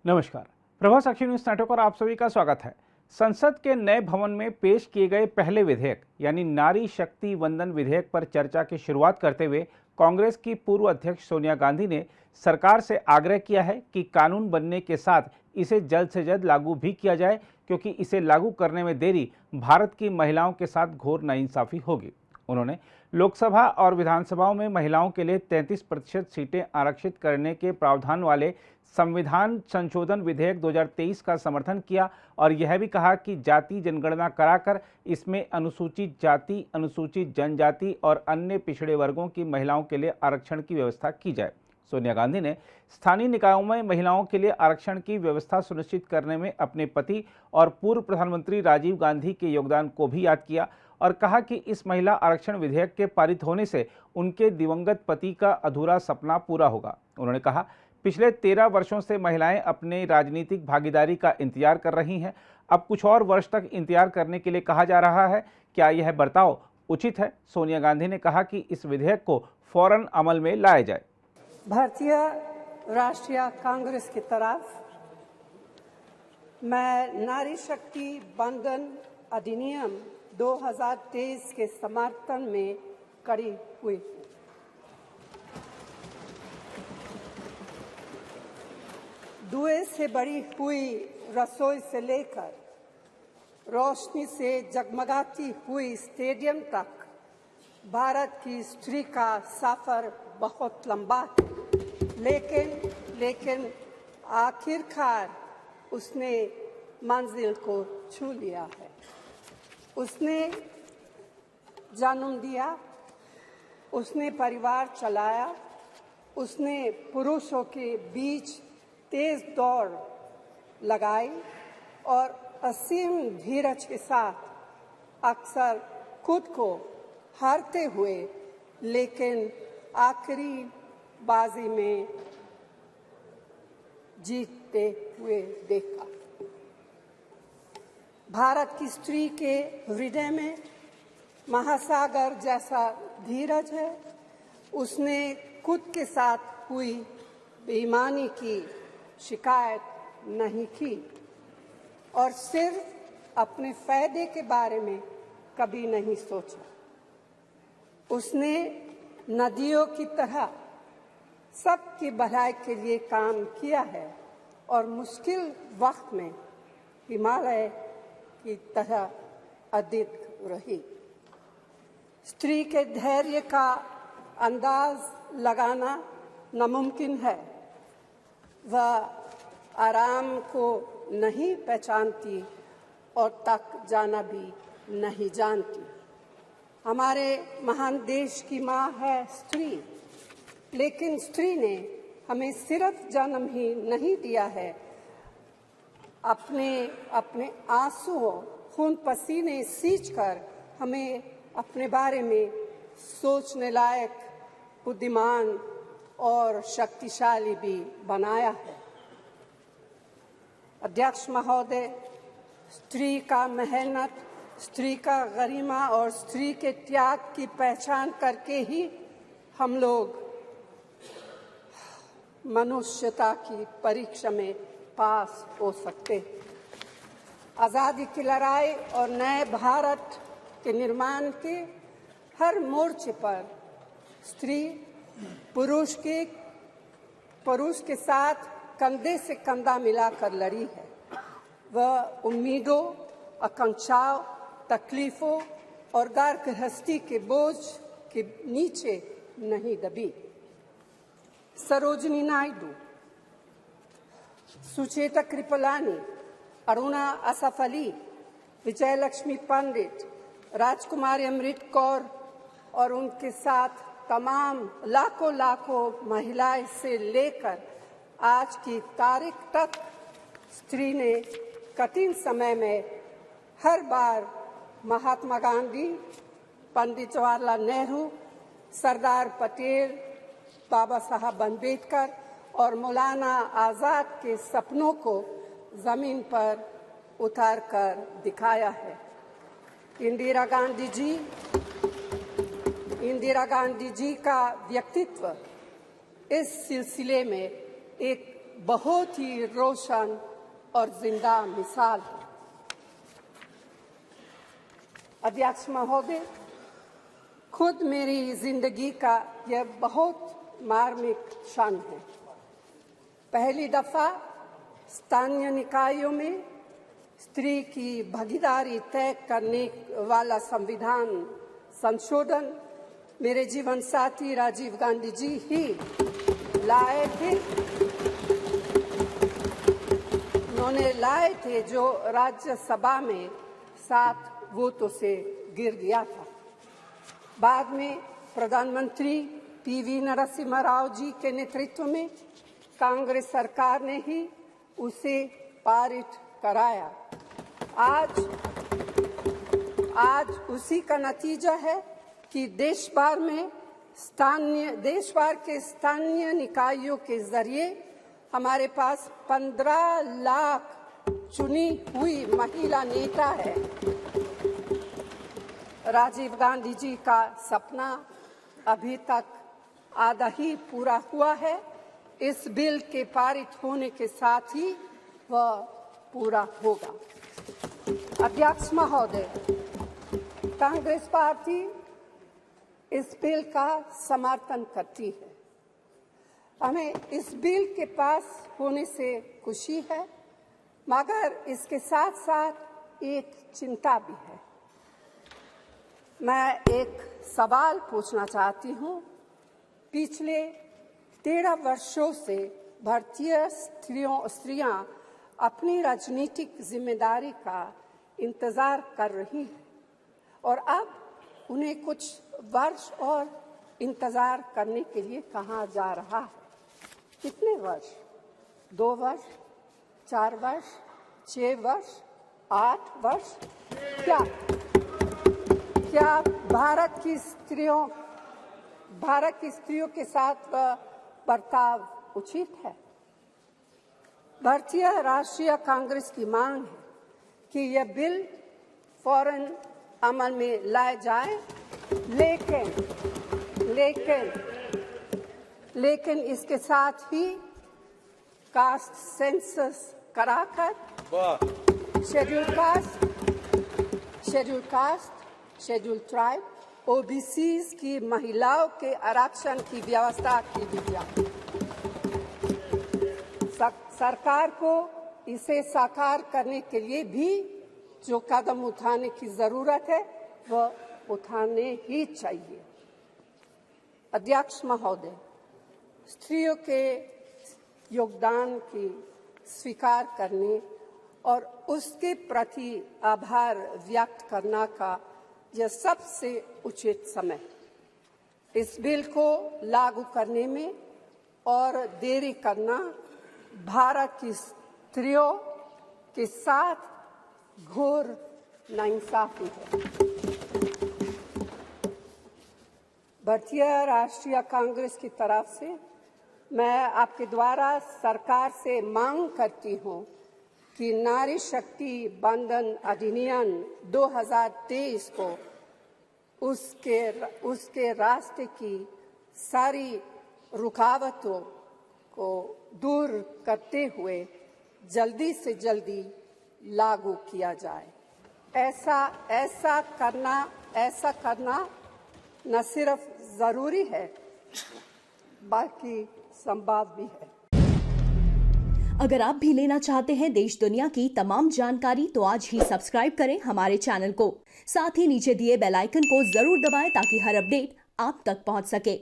नमस्कार। प्रभा साक्षी news network पर आप सभी का स्वागत है। संसद के नए भवन में पेश किए गए पहले विधेयक यानी नारी शक्ति वंदन विधेयक पर चर्चा की शुरुआत करते हुए कांग्रेस की पूर्व अध्यक्ष सोनिया गांधी ने सरकार से आग्रह किया है कि कानून बनने के साथ इसे जल्द से जल्द लागू भी किया जाए, क्योंकि इसे लागू करने में देरी भारत की महिलाओं के साथ घोर नाइंसाफी होगी। उन्होंने लोकसभा और विधानसभाओं में महिलाओं के लिए 33% सीटें आरक्षित करने के प्रावधान वाले संविधान संशोधन विधेयक 2023 का समर्थन किया और यह भी कहा कि जाति जनगणना कराकर इसमें अनुसूचित जाति, अनुसूचित जनजाति और अन्य पिछड़े वर्गों की महिलाओं के लिए आरक्षण की व्यवस्था की जाए। सोनिया गांधी ने स्थानीय निकायों में महिलाओं के लिए आरक्षण की व्यवस्था सुनिश्चित करने में अपने पति और पूर्व प्रधानमंत्री राजीव गांधी के योगदान को भी याद किया और कहा कि इस महिला आरक्षण विधेयक के पारित होने से उनके दिवंगत पति का अधूरा सपना पूरा होगा। उन्होंने कहा, पिछले 13 वर्षों से महिलाएं अपने राजनीतिक भागीदारी का इंतजार कर रही हैं। अब कुछ और वर्ष तक इंतजार करने के लिए कहा जा रहा है। क्या यह बर्ताव उचित है? सोनिया गांधी ने कहा कि इस विधेयक को फौरन अमल में लाया जाए। भारतीय राष्ट्रीय कांग्रेस की तरफ मैं नारी शक्ति वंदन अधिनियम 2023 के समर्थन में खड़ी हुई हूँ। धुएं से भरी हुई रसोई से लेकर रोशनी से जगमगाती हुई स्टेडियम तक भारत की स्त्री का सफर बहुत लंबा है, लेकिन आखिरकार उसने मंजिल को छू लिया है। उसने जन्म दिया, उसने परिवार चलाया, उसने पुरुषों के बीच तेज दौड़ लगाई और असीम धीरज के साथ अक्सर खुद को हारते हुए लेकिन आखिरी बाजी में जीतते हुए देखा। भारत की स्त्री के हृदय में महासागर जैसा धीरज है। उसने खुद के साथ हुई बेईमानी की शिकायत नहीं की और सिर्फ अपने फायदे के बारे में कभी नहीं सोचा। उसने नदियों की तरह सबकी भलाई के लिए काम किया है और मुश्किल वक्त में हिमालय की तरह अडिग रही। स्त्री के धैर्य का अंदाज लगाना नामुमकिन है। वह आराम को नहीं पहचानती और तक जाना भी नहीं जानती। हमारे महान देश की माँ है स्त्री, लेकिन स्त्री ने हमें सिर्फ जन्म ही नहीं दिया है, अपने आंसुओं खून पसीने सींचकर हमें अपने बारे में सोचने लायक, बुद्धिमान और शक्तिशाली भी बनाया है। अध्यक्ष महोदय, स्त्री का मेहनत, स्त्री का गरिमा और स्त्री के त्याग की पहचान करके ही हम लोग मनुष्यता की परीक्षा में पास हो सकते हैं। आज़ादी की लड़ाई और नए भारत के निर्माण के हर मोर्चे पर स्त्री पुरुष के साथ कंधे से कंधा मिलाकर लड़ी है। वह उम्मीदों, आकांक्षाओं, तकलीफों और घर गृहस्थी के बोझ के नीचे नहीं दबी। सरोजिनी नायडू, सुचेता कृपलानी, अरुणा असफ अली, विजयलक्ष्मी पंडित, राजकुमारी अमृत कौर और उनके साथ तमाम लाखों महिलाएं से लेकर आज की तारीख तक स्त्री ने कठिन समय में हर बार महात्मा गांधी, पंडित जवाहरलाल नेहरू, सरदार पटेल, बाबा साहब अम्बेडकर और मौलाना आज़ाद के सपनों को जमीन पर उतार कर दिखाया है। इंदिरा गांधी जी का व्यक्तित्व इस सिलसिले में एक बहुत ही रोशन और जिंदा मिसाल है। अध्यक्ष महोदय, खुद मेरी जिंदगी का यह बहुत मार्मिक क्षण है। पहली दफा स्थानीय निकायों में स्त्री की भागीदारी तय करने वाला संविधान संशोधन मेरे जीवन साथी राजीव गांधी जी ही लाए थे। उन्होंने लाए थे जो राज्यसभा में 7 वोटों से गिर गया था। बाद में प्रधानमंत्री पीवी नरसिम्हा राव जी के नेतृत्व में कांग्रेस सरकार ने ही उसे पारित कराया। आज उसी का नतीजा है कि देश भर के स्थानीय निकायों के जरिए हमारे पास 15 लाख चुनी हुई महिला नेता है। राजीव गांधी जी का सपना अभी तक आधा ही पूरा हुआ है। इस बिल के पारित होने के साथ ही वह पूरा होगा। अध्यक्ष महोदय, कांग्रेस पार्टी इस बिल का समर्थन करती है। हमें इस बिल के पास होने से खुशी है, मगर इसके साथ साथ एक चिंता भी है। मैं एक सवाल पूछना चाहती हूँ। पिछले 13 वर्षों से भारतीय स्त्रियां अपनी राजनीतिक जिम्मेदारी का इंतजार कर रही हैं और अब उन्हें कुछ वर्ष और इंतजार करने के लिए कहा जा रहा है। कितने वर्ष? 2 वर्ष, 4 वर्ष, 6 वर्ष, 8 वर्ष? क्या भारत की स्त्रियों के साथ बर्ताव उचित है? भारतीय राष्ट्रीय कांग्रेस की मांग है कि यह बिल फौरन अमल में लाया जाए, लेकिन इसके साथ ही कास्ट सेंसस कराकर शेड्यूल ट्राइब, ओबीसीज की महिलाओं के आरक्षण की व्यवस्था की गई। सरकार को इसे साकार करने के लिए भी जो कदम उठाने की जरूरत है वह उठाने ही चाहिए। अध्यक्ष महोदय, स्त्रियों के योगदान की स्वीकार करने और उसके प्रति आभार व्यक्त करना का यह सबसे उचित समय। इस बिल को लागू करने में और देरी करना भारत की स्त्रियों के साथ घोर नाइंसाफी है। भारतीय राष्ट्रीय कांग्रेस की तरफ से मैं आपके द्वारा सरकार से मांग करती हूं कि नारी शक्ति बंधन अधिनियम 2023 को उसके रास्ते की सारी रुकावटों को दूर करते हुए जल्दी से जल्दी लागू किया जाए। ऐसा करना न सिर्फ जरूरी है बल्कि संभव भी है। अगर आप भी लेना चाहते हैं देश दुनिया की तमाम जानकारी तो आज ही सब्सक्राइब करें हमारे चैनल को। साथ ही नीचे दिए बेल आइकन को जरूर दबाएं ताकि हर अपडेट आप तक पहुंच सके।